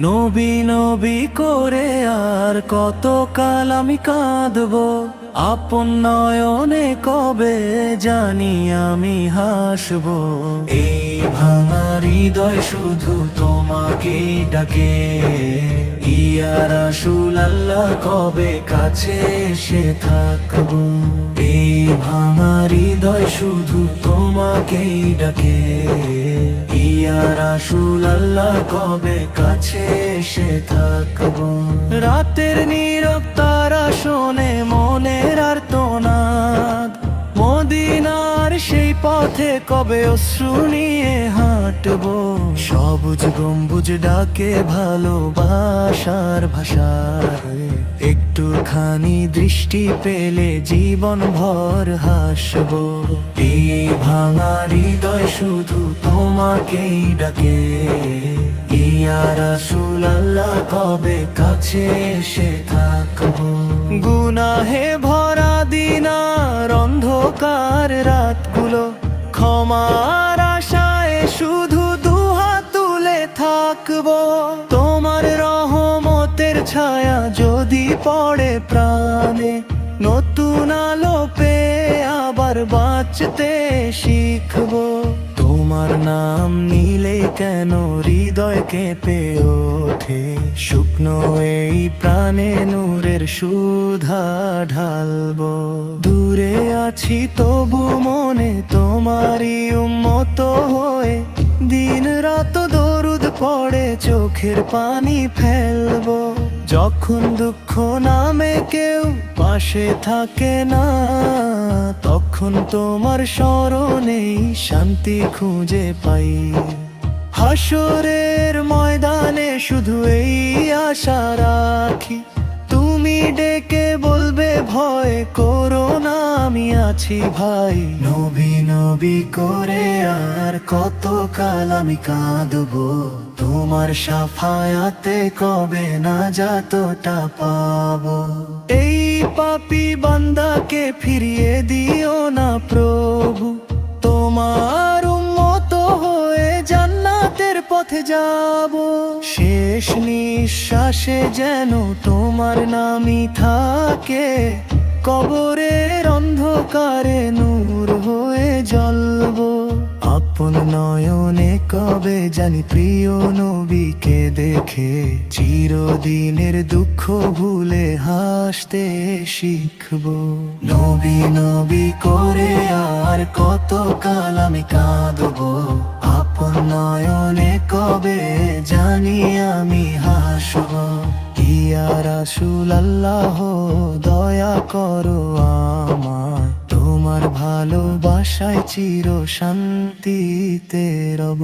নবী নবী করে আর কত কাল আমি কাঁদবো, আপন নয়নে কবে জানি আমি হাসবো। এই ভাঙা হৃদয় শুধু তোমাকে ডাকে, ইয়া রাসূলুল্লাহ কবে কাছে এসে থাকবো। এই ভাঙা হৃদয় শুধু তোমাকেই ডাকে, ইয়া রাসূলুল্লাহ কবে কাছে এসে থাকবো। রাতের নীরব তারা শোনে মনের আর্তনাদ, মদিনার সেই পথে কবে অশ্রু নিয়ে হাঁটবো। সবুজ গম্বুজ ডাকে ভালোবাসার ভাষায়, একটুখানি দৃষ্টি পেলে জীবন ভর হাসবো। এই ভাঙা হৃদয় শুধু তোমাকেই ডাকে, ইয়া রাসূলুল্লাহ কবে কাছে এসে থাকবো। গুনাহে ভরা দিন আর অন্ধকার রাতগুলো, ক্ষমার আশায় শুধু দুহাত তুলে থাকবো। তোমার রহমতের ছায়া যদি পড়ে প্রাণে, নতুন আলো পেয়ে আবার বাঁচতে শিখবো। তোমার নাম নিলে কেন হৃদয় কেঁপে ওঠে, শুকনো এই প্রাণে নূরের সুধা ঢালবো। দূরে আছি তবু মনে তোমারই উম্মত হয়ে, দিন রাত দরুদ পড়ে চোখের পানি ফেলবো। যখন দুঃখ নামে কেউ পাশে থাকে না, তখন তোমার স্মরণেই শান্তি খুঁজে পাই। হাসরের ময়দানে শুধু এই আশা রাখি, তুমি ডেকে বলবে ভয় করো না আমি আছি ভাই। নবী নবী করে আর কত কাল আমি কাঁদবো, তোমার শাফায়াতে কবে না যাতটা পাবো। এই পাপী বান্দাকে ফিরিয়ে দিও না প্রভু, তোমার উম্মত হয়ে জান্নাতের পথে যাব। শেষ নিঃশ্বাসে যেন তোমার নামই থাকে, কবরের অন্ধকারে নূর হয়ে জ্বলবো। আপন নয়নে কবে জানি প্রিয় নবীকে দেখে, চিরদিনের দুঃখ ভুলে হাসতে শিখবো। নবী নবী করে আর কত কাল আমি কাঁদবো, আপন নয়নে কবে জানি আমি হাসবো। ইয়া রাসূলুল্লাহ দয়া করো আমায়, তোমার ভালোবাসায় চির শান্তিতে রব।